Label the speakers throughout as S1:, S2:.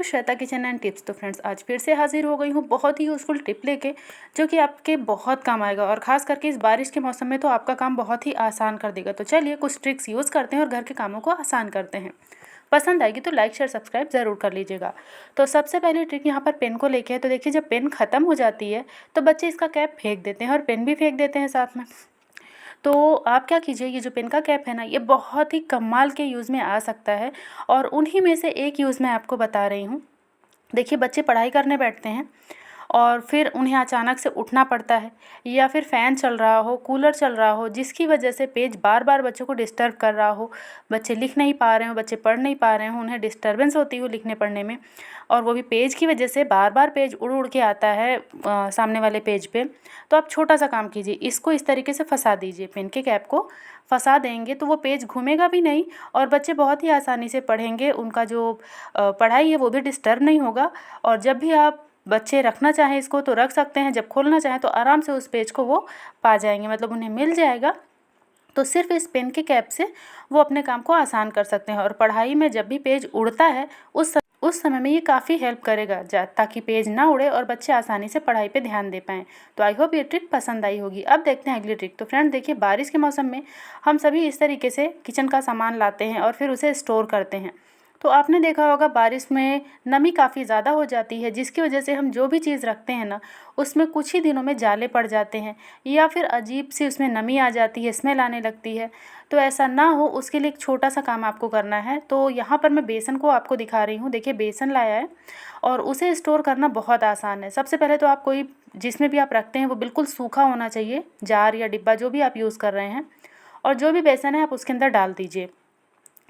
S1: To Shweta kitchen and tips. तो friends, आज फिर से हाजिर हो गई हूँ बहुत ही यूज़फुल टिप लेके, जो कि आपके बहुत काम आएगा और ख़ास करके इस बारिश के मौसम में तो आपका काम बहुत ही आसान कर देगा। तो चलिए कुछ ट्रिक्स यूज़ करते हैं और घर के कामों को आसान करते हैं। पसंद आएगी तो लाइक शेयर सब्सक्राइब ज़रूर कर लीजिएगा। तो सबसे पहले ट्रिक यहाँ पर पेन को लेके है। तो देखिए, जब पेन ख़त्म हो जाती है तो बच्चे इसका कैप फेंक देते हैं और पेन भी फेंक देते हैं साथ में। तो आप क्या कीजिए, ये जो पेन का कैप है ना, ये बहुत ही कमाल के यूज़ में आ सकता है और उन्हीं में से एक यूज़ मैं आपको बता रही हूँ। देखिए, बच्चे पढ़ाई करने बैठते हैं और फिर उन्हें अचानक से उठना पड़ता है, या फिर फ़ैन चल रहा हो, कूलर चल रहा हो, जिसकी वजह से पेज बार बार बच्चों को डिस्टर्ब कर रहा हो। बच्चे लिख नहीं पा रहे हो, बच्चे पढ़ नहीं पा रहे हो, उन्हें डिस्टर्बेंस होती हो लिखने पढ़ने में, और वो भी पेज की वजह से बार बार पेज उड़ उड़ के आता है सामने वाले पेज पे। तो आप छोटा सा काम कीजिए, इसको इस तरीके से फंसा दीजिए। पेन के कैप को फंसा देंगे तो वो पेज घूमेगा भी नहीं और बच्चे बहुत ही आसानी से पढ़ेंगे। उनका जो पढ़ाई है वो भी डिस्टर्ब नहीं होगा। और जब भी आप बच्चे रखना चाहें इसको तो रख सकते हैं, जब खोलना चाहें तो आराम से उस पेज को वो पा जाएंगे, मतलब उन्हें मिल जाएगा। तो सिर्फ इस पेन के कैप से वो अपने काम को आसान कर सकते हैं। और पढ़ाई में जब भी पेज उड़ता है उस समय में ये काफ़ी हेल्प करेगा, ताकि पेज ना उड़े और बच्चे आसानी से पढ़ाई पे ध्यान दे पाएँ। तो आई होप ये ट्रिक पसंद आई होगी। अब देखते हैं अगली ट्रिक। तो फ्रेंड देखिए, बारिश के मौसम में हम सभी इस तरीके से किचन का सामान लाते हैं और फिर उसे स्टोर करते हैं। तो आपने देखा होगा, बारिश में नमी काफ़ी ज़्यादा हो जाती है, जिसकी वजह से हम जो भी चीज़ रखते हैं ना, उसमें कुछ ही दिनों में जाले पड़ जाते हैं या फिर अजीब सी उसमें नमी आ जाती है, स्मेल आने लगती है। तो ऐसा ना हो, उसके लिए एक छोटा सा काम आपको करना है। तो यहाँ पर मैं बेसन को आपको दिखा रही हूँ। देखिए, बेसन लाया है और उसे स्टोर करना बहुत आसान है। सबसे पहले तो आप कोई, जिसमें भी आप रखते हैं वो बिल्कुल सूखा होना चाहिए, जार या डिब्बा जो भी आप यूज़ कर रहे हैं, और जो भी बेसन है आप उसके अंदर डाल दीजिए।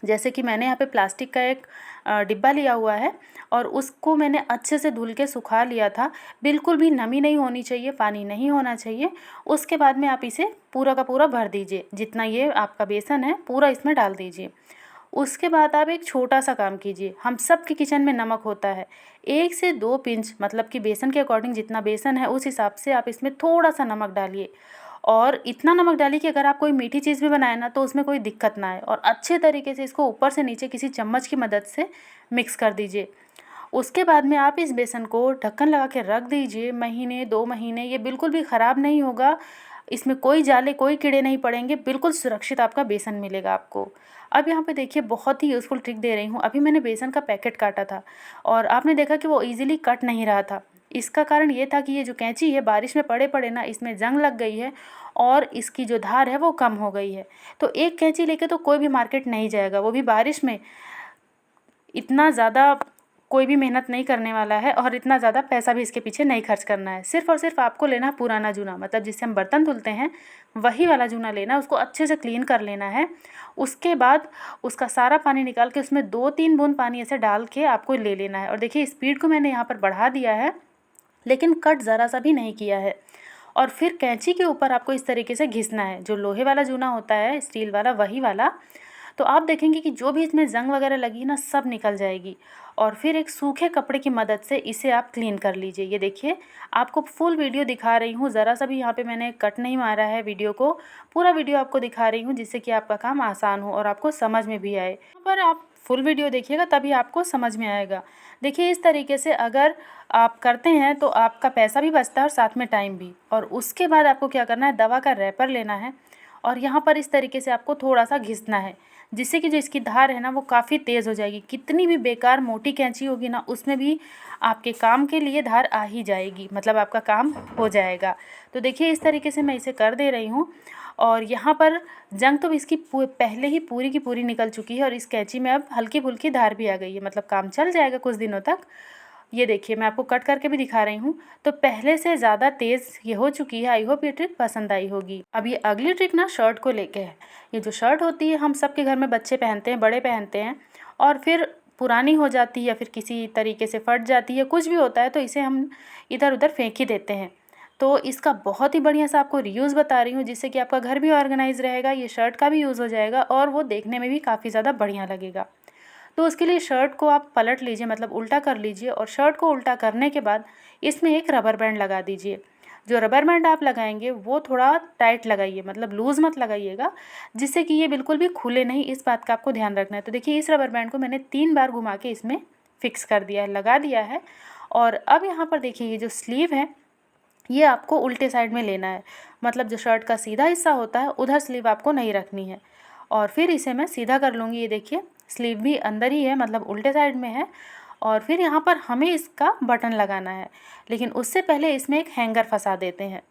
S1: जैसे कि मैंने यहाँ पे प्लास्टिक का एक डिब्बा लिया हुआ है और उसको मैंने अच्छे से धुल के सुखा लिया था। बिल्कुल भी नमी नहीं होनी चाहिए, पानी नहीं होना चाहिए। उसके बाद में आप इसे पूरा का पूरा भर दीजिए, जितना ये आपका बेसन है पूरा इसमें डाल दीजिए। उसके बाद आप एक छोटा सा काम कीजिए। हम सब के किचन में नमक होता है, 1 से 2 पिंच, मतलब कि बेसन के अकॉर्डिंग जितना बेसन है उस हिसाब से आप इसमें थोड़ा सा नमक डालिए। और इतना नमक डालिए कि अगर आप कोई मीठी चीज़ भी बनाए ना तो उसमें कोई दिक्कत ना आए, और अच्छे तरीके से इसको ऊपर से नीचे किसी चम्मच की मदद से मिक्स कर दीजिए। उसके बाद में आप इस बेसन को ढक्कन लगा के रख दीजिए, महीने 2 महीने, ये बिल्कुल भी ख़राब नहीं होगा। इसमें कोई जाले, कोई कीड़े नहीं पड़ेंगे, बिल्कुल सुरक्षित आपका बेसन मिलेगा आपको। अब यहाँ पे देखिए, बहुत ही यूज़फुल ट्रिक दे रही हूँ। अभी मैंने बेसन का पैकेट काटा था और आपने देखा कि वो ईज़िली कट नहीं रहा था। इसका कारण ये था कि ये जो कैंची है, बारिश में पड़े पड़े ना इसमें जंग लग गई है और इसकी जो धार है वो कम हो गई है। तो एक कैंची लेके तो कोई भी मार्केट नहीं जाएगा, वो भी बारिश में। इतना ज़्यादा कोई भी मेहनत नहीं करने वाला है और इतना ज़्यादा पैसा भी इसके पीछे नहीं खर्च करना है। सिर्फ़ और सिर्फ आपको लेना है पुराना जूना, मतलब जिससे हम बर्तन धुलते हैं वही वाला जूना लेना है। उसको अच्छे से क्लीन कर लेना है। उसके बाद उसका सारा पानी निकाल के उसमें 2-3 बूंद पानी ऐसे डाल के आपको ले लेना है। और देखिए, स्पीड को मैंने यहाँ पर बढ़ा दिया है, लेकिन कट ज़रा सा भी नहीं किया है। और फिर कैंची के ऊपर आपको इस तरीके से घिसना है। जो लोहे वाला जूना होता है, स्टील वाला, वही वाला। तो आप देखेंगे कि जो भी इसमें जंग वगैरह लगी ना, सब निकल जाएगी। और फिर एक सूखे कपड़े की मदद से इसे आप क्लीन कर लीजिए। ये देखिए, आपको फुल वीडियो दिखा रही हूँ, ज़रा सा भी यहाँ पे मैंने कट नहीं मारा है वीडियो को। पूरा वीडियो आपको दिखा रही हूँ, जिससे कि आपका काम आसान हो और आपको समझ में भी आए। यहाँ पर आप फुल वीडियो देखिएगा, तभी आपको समझ में आएगा। देखिए, इस तरीके से अगर आप करते हैं तो आपका पैसा भी बचता है और साथ में टाइम भी। और उसके बाद आपको क्या करना है, दवा का रैपर लेना है और यहाँ पर इस तरीके से आपको थोड़ा सा घिसना है, जिससे कि जो इसकी धार है ना वो काफ़ी तेज़ हो जाएगी। कितनी भी बेकार मोटी कैंची होगी ना, उसमें भी आपके काम के लिए धार आ ही जाएगी, मतलब आपका काम हो जाएगा। तो देखिए, इस तरीके से मैं इसे कर दे रही हूँ और यहाँ पर जंग तो इसकी पहले ही पूरी की पूरी निकल चुकी है और इस कैंची में अब हल्की फुल्की धार भी आ गई है, मतलब काम चल जाएगा कुछ दिनों तक। ये देखिए, मैं आपको कट करके भी दिखा रही हूँ, तो पहले से ज़्यादा तेज़ ये हो चुकी है। आई होप ये ट्रिक पसंद आई होगी। अब ये अगली ट्रिक ना शर्ट को लेके है। ये जो शर्ट होती है, हम सब के घर में बच्चे पहनते हैं, बड़े पहनते हैं, और फिर पुरानी हो जाती है या फिर किसी तरीके से फट जाती है, कुछ भी होता है, तो इसे हम इधर उधर फेंक ही देते हैं। तो इसका बहुत ही बढ़िया सा आपको रीयूज़ बता रही हूँ, जिससे कि आपका घर भी ऑर्गेनाइज रहेगा, ये शर्ट का भी यूज़ हो जाएगा और वो देखने में भी काफ़ी ज़्यादा बढ़िया लगेगा। तो उसके लिए शर्ट को आप पलट लीजिए, मतलब उल्टा कर लीजिए, और शर्ट को उल्टा करने के बाद इसमें एक रबर बैंड लगा दीजिए। जो रबर बैंड आप लगाएंगे वो थोड़ा टाइट लगाइए, मतलब लूज़ मत लगाइएगा, जिससे कि ये बिल्कुल भी खुले नहीं। इस बात का आपको ध्यान रखना है। तो देखिए, इस रबर बैंड को मैंने 3 बार घुमा के इसमें फिक्स कर दिया है, लगा दिया है। और अब यहाँ पर देखिए ये जो स्लीव है ये आपको उल्टे साइड में लेना है, मतलब जो शर्ट का सीधा हिस्सा होता है उधर स्लीव आपको नहीं रखनी है। और फिर इसे मैं सीधा कर लूँगी। ये देखिए स्लीव भी अंदर ही है, मतलब उल्टे साइड में है। और फिर यहाँ पर हमें इसका बटन लगाना है, लेकिन उससे पहले इसमें एक हैंगर फंसा देते हैं।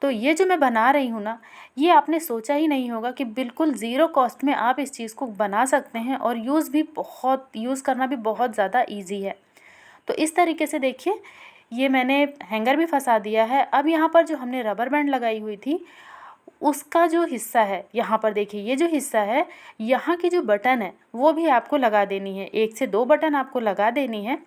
S1: तो ये जो मैं बना रही हूँ ना, ये आपने सोचा ही नहीं होगा कि बिल्कुल ज़ीरो कॉस्ट में आप इस चीज़ को बना सकते हैं और यूज़ करना भी बहुत ज़्यादा ईजी है। तो इस तरीके से देखिए ये मैंने हैंगर भी फंसा दिया है। अब यहाँ पर जो हमने रबर बैंड लगाई हुई थी उसका जो हिस्सा है, यहाँ पर देखिए ये जो हिस्सा है, यहाँ की जो बटन है वो भी आपको लगा देनी है। 1 से 2 बटन आपको लगा देनी है।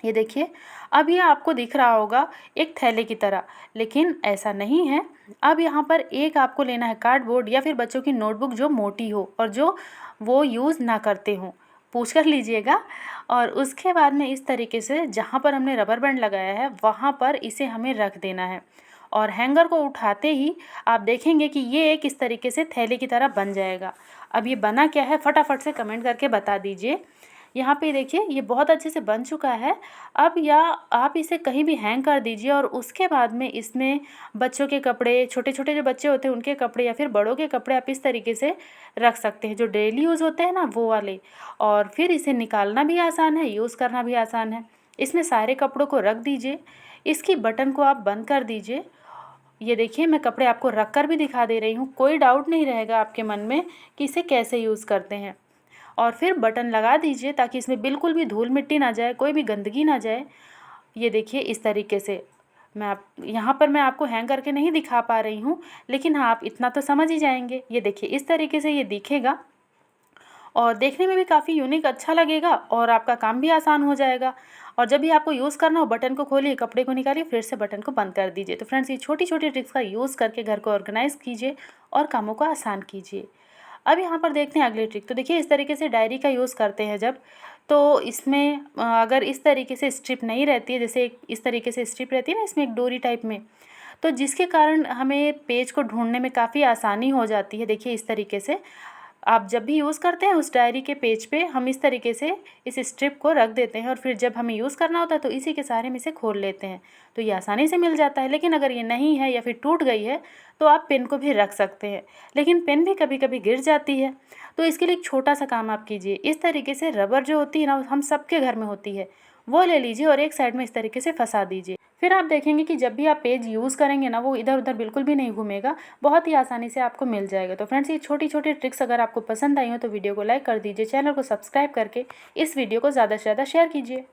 S1: ये देखिए अब ये आपको दिख रहा होगा एक थैले की तरह, लेकिन ऐसा नहीं है। अब यहाँ पर एक आपको लेना है कार्डबोर्ड या फिर बच्चों की नोटबुक जो मोटी हो और जो वो यूज़ ना करते हों, पूछ कर लीजिएगा। और उसके बाद में इस तरीके से जहाँ पर हमने रबर बैंड लगाया है वहाँ पर इसे हमें रख देना है। और हैंगर को उठाते ही आप देखेंगे कि ये एक इस तरीके से थैले की तरह बन जाएगा। अब ये बना क्या है फटाफट से कमेंट करके बता दीजिए। यहाँ पे देखिए ये बहुत अच्छे से बन चुका है। अब या आप इसे कहीं भी हैंग कर दीजिए और उसके बाद में इसमें बच्चों के कपड़े, छोटे छोटे जो बच्चे होते हैं उनके कपड़े या फिर बड़ों के कपड़े आप इस तरीके से रख सकते हैं, जो डेली यूज़ होते हैं ना वो वाले। और फिर इसे निकालना भी आसान है, यूज़ करना भी आसान है। इसमें सारे कपड़ों को रख दीजिए, इसकी बटन को आप बंद कर दीजिए। ये देखिए मैं कपड़े आपको रख कर भी दिखा दे रही हूँ, कोई डाउट नहीं रहेगा आपके मन में कि इसे कैसे यूज़ करते हैं। और फिर बटन लगा दीजिए ताकि इसमें बिल्कुल भी धूल मिट्टी ना जाए, कोई भी गंदगी ना जाए। ये देखिए इस तरीके से यहाँ पर मैं आपको हैंग करके नहीं दिखा पा रही हूँ, लेकिन हाँ आप इतना तो समझ ही जाएंगे। ये देखिए इस तरीके से ये दिखेगा और देखने में भी काफ़ी यूनिक अच्छा लगेगा और आपका काम भी आसान हो जाएगा। और जब भी आपको यूज़ करना हो बटन को खोलिए, कपड़े को निकालिए, फिर से बटन को बंद कर दीजिए। तो फ्रेंड्स ये छोटी छोटी ट्रिक्स का यूज़ करके घर को ऑर्गेनाइज़ कीजिए और कामों को आसान कीजिए। अब यहाँ पर देखते हैं अगली ट्रिक। तो देखिए इस तरीके से डायरी का यूज़ करते हैं जब, तो इसमें अगर इस तरीके से स्ट्रिप नहीं रहती है, जैसे इस तरीके से स्ट्रिप रहती है ना इसमें एक डोरी टाइप में, तो जिसके कारण हमें पेज को ढूंढने में काफ़ी आसानी हो जाती है। देखिए इस तरीके से आप जब भी यूज़ करते हैं उस डायरी के पेज पे हम इस तरीके से इस स्ट्रिप को रख देते हैं और फिर जब हमें यूज़ करना होता है तो इसी के सहारे हम इसे खोल लेते हैं, तो ये आसानी से मिल जाता है। लेकिन अगर ये नहीं है या फिर टूट गई है तो आप पेन को भी रख सकते हैं, लेकिन पेन भी कभी कभी गिर जाती है। तो इसके लिए एक छोटा सा काम आप कीजिए, इस तरीके से रबर जो होती है ना हम सबके घर में होती है, वो ले लीजिए और एक साइड में इस तरीके से फंसा दीजिए। फिर आप देखेंगे कि जब भी आप पेज यूज़ करेंगे ना वो इधर उधर बिल्कुल भी नहीं घूमेगा, बहुत ही आसानी से आपको मिल जाएगा। तो फ्रेंड्स ये छोटी छोटी ट्रिक्स अगर आपको पसंद आई हो तो वीडियो को लाइक कर दीजिए, चैनल को सब्सक्राइब करके इस वीडियो को ज़्यादा से ज़्यादा शेयर कीजिए।